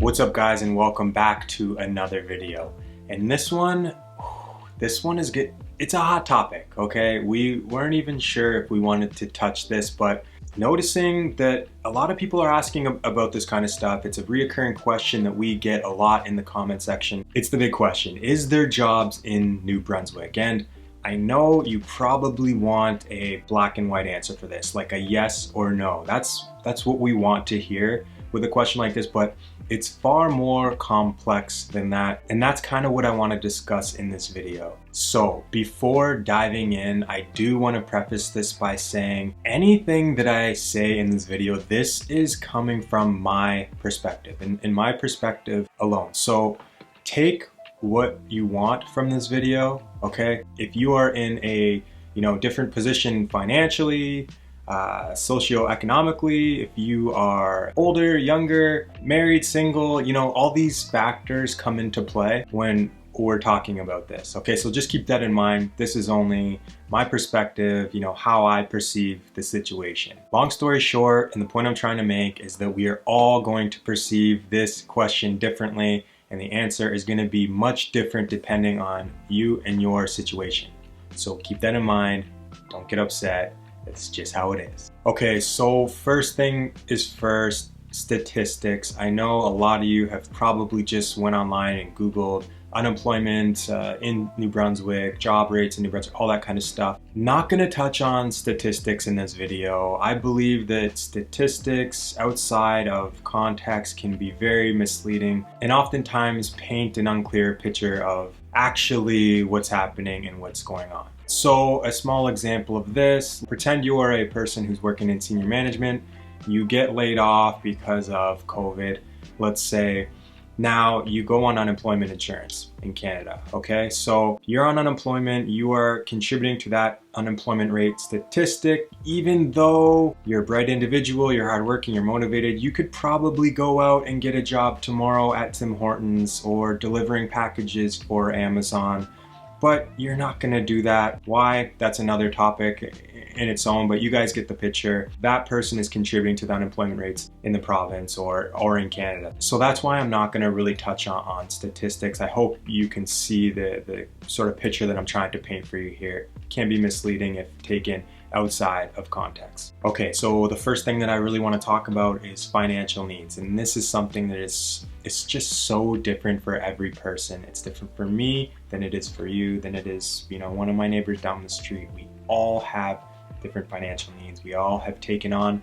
What's up guys, and welcome back to another video. And this one is good. It's a hot topic, okay? We weren't even sure if we wanted to touch this, but noticing that a lot of people are asking about this kind of stuff. It's a reoccurring question that we get a lot in the comment section. It's the big question: is there jobs in New Brunswick? And I know you probably want a black and white answer for this, like a yes or no. That's what we want to hear with a question like this, but it's far more complex than that, and that's kind of what I want to discuss in this video. So before diving in, I do want to preface this by saying anything that I say in this video, this is coming from my perspective, and in my perspective alone. So take what you want from this video, okay? If you are in a different position financially, socioeconomically, if you are older, younger, married, single, all these factors come into play when we're talking about this. Okay, so just keep that in mind. This is only my perspective, how I perceive the situation. Long story short, and the point I'm trying to make is that we are all going to perceive this question differently, and the answer is going to be much different depending on you and your situation. So keep that in mind. Don't get upset. It's just how it is. Okay, so first thing is first, statistics. I know a lot of you have probably just went online and Googled unemployment in New Brunswick, job rates in New Brunswick, all that kind of stuff. Not gonna touch on statistics in this video. I believe that statistics outside of context can be very misleading and oftentimes paint an unclear picture of actually what's happening and what's going on. So a small example of this, pretend you are a person who's working in senior management, you get laid off because of COVID, let's say. Now you go on unemployment insurance in Canada, okay? So you're on unemployment, you are contributing to that unemployment rate statistic. Even though you're a bright individual, you're hardworking, you're motivated, you could probably go out and get a job tomorrow at Tim Hortons or delivering packages for Amazon, but you're not gonna do that. Why? That's another topic in its own, but you guys get the picture. That person is contributing to the unemployment rates in the province or in Canada. So that's why I'm not gonna really touch on statistics. I hope you can see the sort of picture that I'm trying to paint for you here. It can be misleading if taken outside of context. Okay, so the first thing that I really want to talk about is financial needs, and this is something that it's just so different for every person. It's different for me than it is for you, than it is, one of my neighbors down the street. We all have different financial needs. We all have taken on,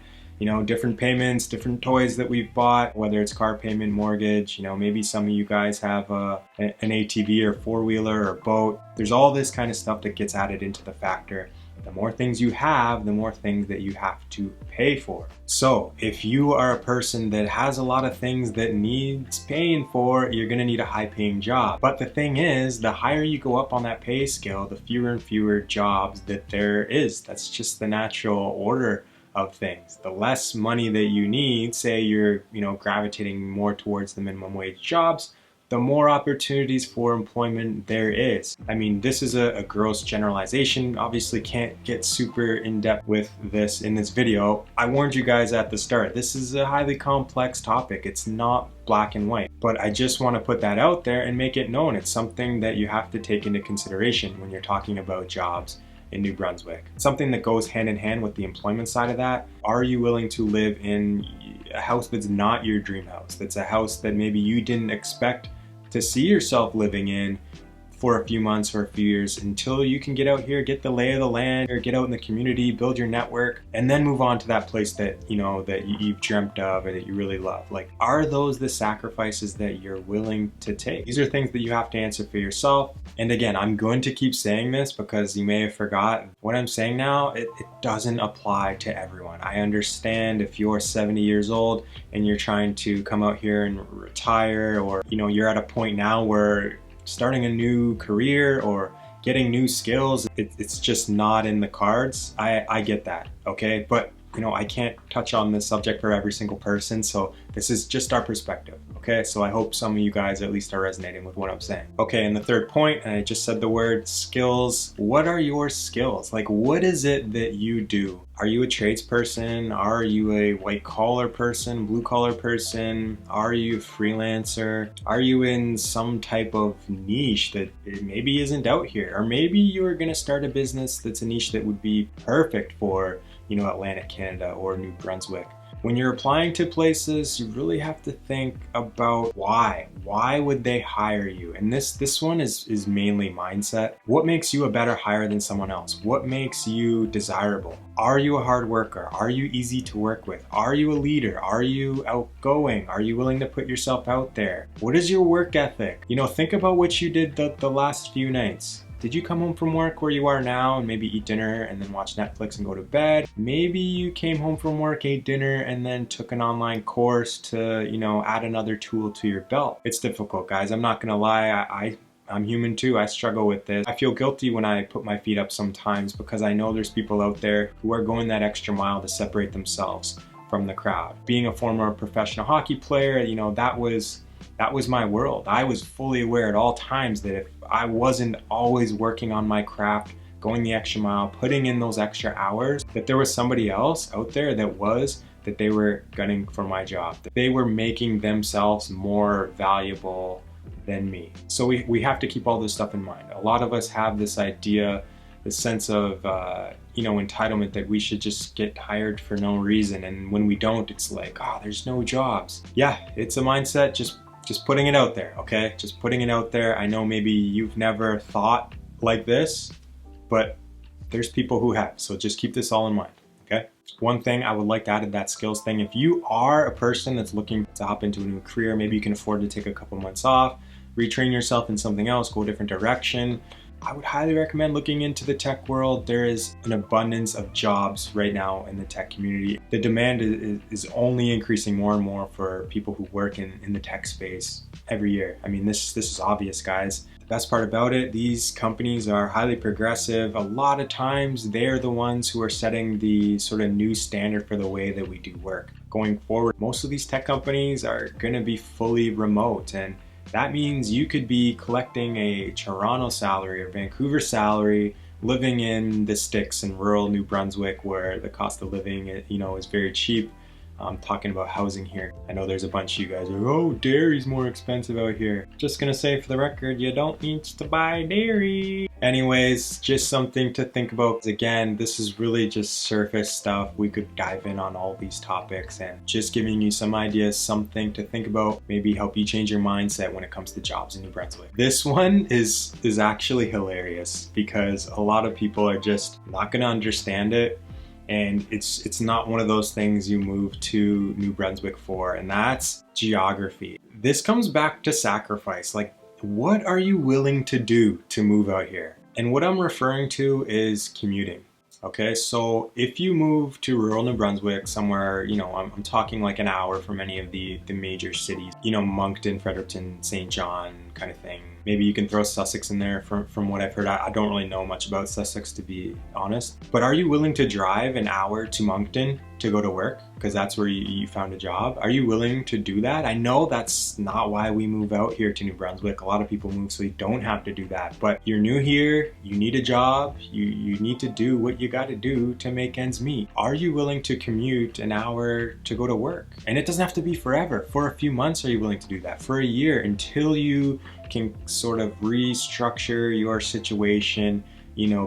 different payments, different toys that we've bought, whether it's car payment, mortgage, maybe some of you guys have an ATV or four-wheeler or boat. There's all this kind of stuff that gets added into the factor. The more things you have, the more things that you have to pay for. So if you are a person that has a lot of things that needs paying for, you're gonna need a high paying job. But the thing is, the higher you go up on that pay scale, the fewer and fewer jobs that there is. That's just the natural order of things. The less money that you need, say you're gravitating more towards the minimum wage jobs, the more opportunities for employment there is. I mean, this is a gross generalization. Obviously can't get super in-depth with this in this video. I warned you guys at the start, this is a highly complex topic. It's not black and white, but I just want to put that out there and make it known. It's something that you have to take into consideration when you're talking about jobs in New Brunswick. Something that goes hand in hand with the employment side of that. Are you willing to live in a house that's not your dream house? That's a house that maybe you didn't expect to see yourself living in for a few months or a few years, until you can get out here, get the lay of the land, or get out in the community, build your network, and then move on to that place that that you've dreamt of or that you really love. Like, are those the sacrifices that you're willing to take? These are things that you have to answer for yourself. And again, I'm going to keep saying this because you may have forgotten what I'm saying now. It doesn't apply to everyone. I understand if you're 70 years old and you're trying to come out here and retire, or you're at a point now where starting a new career or getting new skills, it's just not in the cards. I get that, okay? But I can't touch on this subject for every single person, so this is just our perspective, okay? So I hope some of you guys at least are resonating with what I'm saying. Okay, and the third point, and I just said the word skills. What are your skills? Like, what is it that you do? Are you a tradesperson? Are you a white collar person, blue collar person? Are you a freelancer? Are you in some type of niche that it maybe isn't out here? Or maybe you're gonna start a business that's a niche that would be perfect for, Atlantic Canada or New Brunswick. When you're applying to places, you really have to think about why. Why would they hire you? And this one is mainly mindset. What makes you a better hire than someone else? What makes you desirable? Are you a hard worker? Are you easy to work with? Are you a leader? Are you outgoing? Are you willing to put yourself out there? What is your work ethic? Think about what you did the last few nights. Did you come home from work where you are now and maybe eat dinner and then watch Netflix and go to bed? Maybe you came home from work, ate dinner, and then took an online course to, add another tool to your belt. It's difficult, guys. I'm not gonna lie. I'm human too. I struggle with this. I feel guilty when I put my feet up sometimes because I know there's people out there who are going that extra mile to separate themselves from the crowd. Being a former professional hockey player, that was my world. I was fully aware at all times that if I wasn't always working on my craft, going the extra mile, putting in those extra hours, that there was somebody else out there that they were gunning for my job, that they were making themselves more valuable than me. So we have to keep all this stuff in mind. A lot of us have this idea, this sense of entitlement that we should just get hired for no reason, and when we don't, it's like, oh, there's no jobs. Yeah, it's a mindset. Just putting it out there, okay? Just putting it out there. I know maybe you've never thought like this, but there's people who have, so just keep this all in mind, okay? One thing I would like to add to that skills thing, if you are a person that's looking to hop into a new career, maybe you can afford to take a couple months off, retrain yourself in something else, go a different direction, I would highly recommend looking into the tech world. There is an abundance of jobs right now in the tech community. The demand is only increasing more and more for people who work in the tech space every year. I mean, this is obvious, guys. The best part about it, these companies are highly progressive. A lot of times they're the ones who are setting the sort of new standard for the way that we do work. Going forward, most of these tech companies are gonna be fully remote, and that means you could be collecting a Toronto salary or Vancouver salary, living in the sticks in rural New Brunswick where the cost of living, is very cheap. I'm talking about housing here. I know there's a bunch of you guys who are, oh, dairy's more expensive out here. Just gonna say for the record, you don't need to buy dairy. Anyways, just something to think about. Again, this is really just surface stuff. We could dive in on all these topics, and just giving you some ideas, something to think about, maybe help you change your mindset when it comes to jobs in New Brunswick. This one is actually hilarious because a lot of people are just not gonna understand it. And it's not one of those things you move to New Brunswick for, and that's geography. This comes back to sacrifice. Like, what are you willing to do to move out here? And what I'm referring to is commuting. Okay, so if you move to rural New Brunswick, somewhere, I'm talking like an hour from any of the major cities, Moncton, Fredericton, St. John kind of thing. Maybe you can throw Sussex in there from what I've heard. I don't really know much about Sussex, to be honest. But are you willing to drive an hour to Moncton to go to work? Because that's where you found a job. Are you willing to do that? I know that's not why we move out here to New Brunswick. A lot of people move so you don't have to do that. But you're new here, you need a job, you need to do what you gotta do to make ends meet. Are you willing to commute an hour to go to work? And it doesn't have to be forever. For a few months, are you willing to do that? For a year, until you can sort of restructure your situation,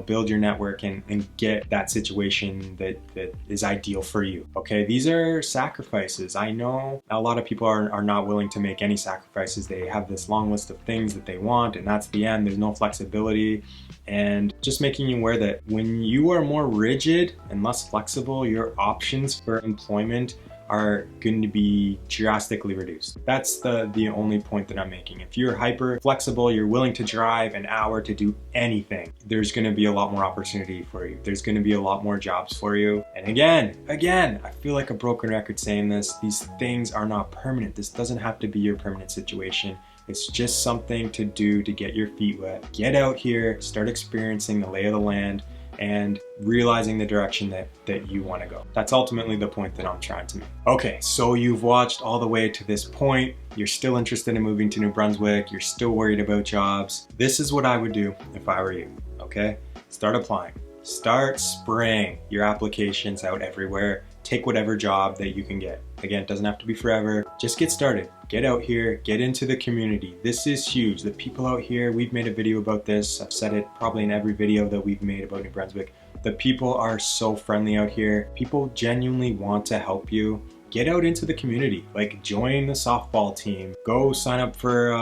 build your network and get that situation that is ideal for you. Okay, these are sacrifices. I know a lot of people are not willing to make any sacrifices. They have this long list of things that they want, and that's the end. There's no flexibility. And just making you aware that when you are more rigid and less flexible, your options for employment are going to be drastically reduced. That's the only point that I'm making. If you're hyper flexible, you're willing to drive an hour to do anything, there's going to be a lot more opportunity for you. There's going to be a lot more jobs for you. And again, I feel like a broken record saying this, these things are not permanent. This doesn't have to be your permanent situation. It's just something to do to get your feet wet. Get out here, start experiencing the lay of the land, and realizing the direction that you want to go. That's ultimately the point that I'm trying to make. Okay, so you've watched all the way to this point. You're still interested in moving to New Brunswick. You're still worried about jobs. This is what I would do if I were you, okay? Start applying. start spraying your applications out everywhere. Take whatever job that you can get. Again, it doesn't have to be forever. Just get started. Get out here, get into the community. This is huge. The people out here, we've made a video about this. I've said it probably in every video that we've made about New Brunswick. The people are so friendly out here. People genuinely want to help you. Get out into the community, like join the softball team. Go sign up for,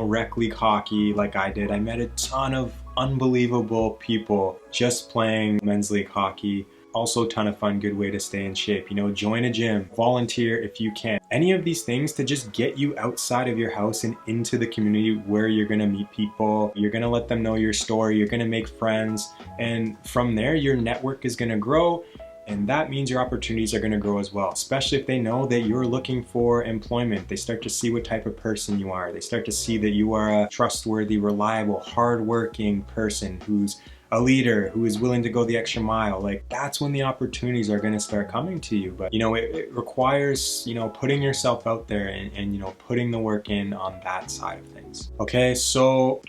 rec league hockey like I did. I met a ton of unbelievable people just playing men's league hockey. Also a ton of fun, good way to stay in shape. Join a gym, volunteer if you can. Any of these things to just get you outside of your house and into the community where you're gonna meet people. You're gonna let them know your story, you're gonna make friends, and from there your network is gonna grow. And that means your opportunities are gonna grow as well, especially if they know that you're looking for employment. They start to see what type of person you are. They start to see that you are a trustworthy, reliable, hardworking person who's a leader, who is willing to go the extra mile. Like, that's when the opportunities are gonna start coming to you. But it requires, putting yourself out there and putting the work in on that side of things. Okay, so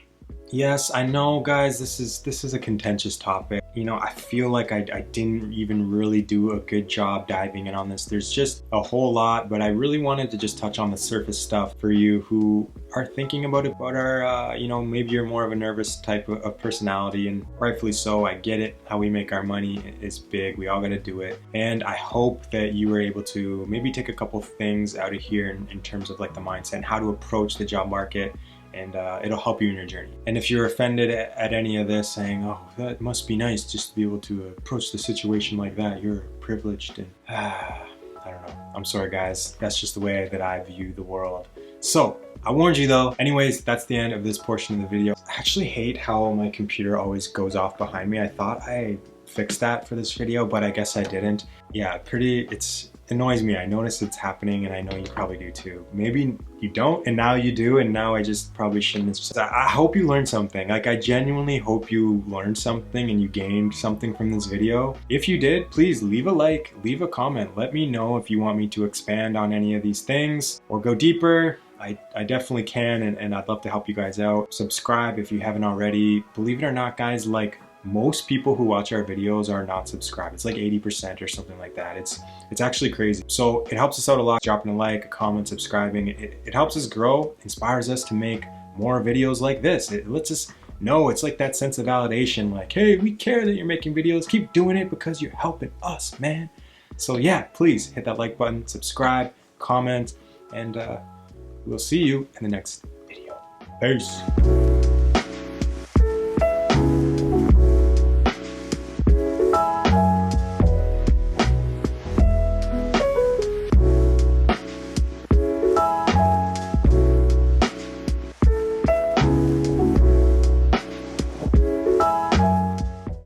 yes, I know guys, this is a contentious topic. I feel like I didn't even really do a good job diving in on this. There's just a whole lot, but I really wanted to just touch on the surface stuff for you who are thinking about it, but are, maybe you're more of a nervous type of personality, and rightfully so. I get it. How we make our money is big. We all got to do it. And I hope that you were able to maybe take a couple things out of here in terms of like the mindset and how to approach the job market. And it'll help you in your journey. And if you're offended at any of this, saying, oh, that must be nice just to be able to approach the situation like that, you're privileged, and I don't know. I'm sorry guys, that's just the way that I view the world. So I warned you though. Anyways, that's the end of this portion of the video. I actually hate how my computer always goes off behind me. I thought I fixed that for this video, but I guess I didn't. Yeah, it annoys me. I notice it's happening, and I know you probably do too. Maybe you don't, and now you do, and now I just probably shouldn't. I hope you learned something. Like, I genuinely hope you learned something and you gained something from this video. If you did, please leave a like, leave a comment. Let me know if you want me to expand on any of these things or go deeper. I definitely can, and I'd love to help you guys out. Subscribe if you haven't already. Believe it or not, guys, like, most people who watch our videos are not subscribed. It's like 80% or something like that. It's actually crazy. So it helps us out a lot. Dropping a like, a comment, subscribing. It helps us grow, inspires us to make more videos like this. It lets us know. It's like that sense of validation, like, hey, we care that you're making videos. Keep doing it because you're helping us, man. So yeah, please hit that like button, subscribe, comment, and we'll see you in the next video. Peace.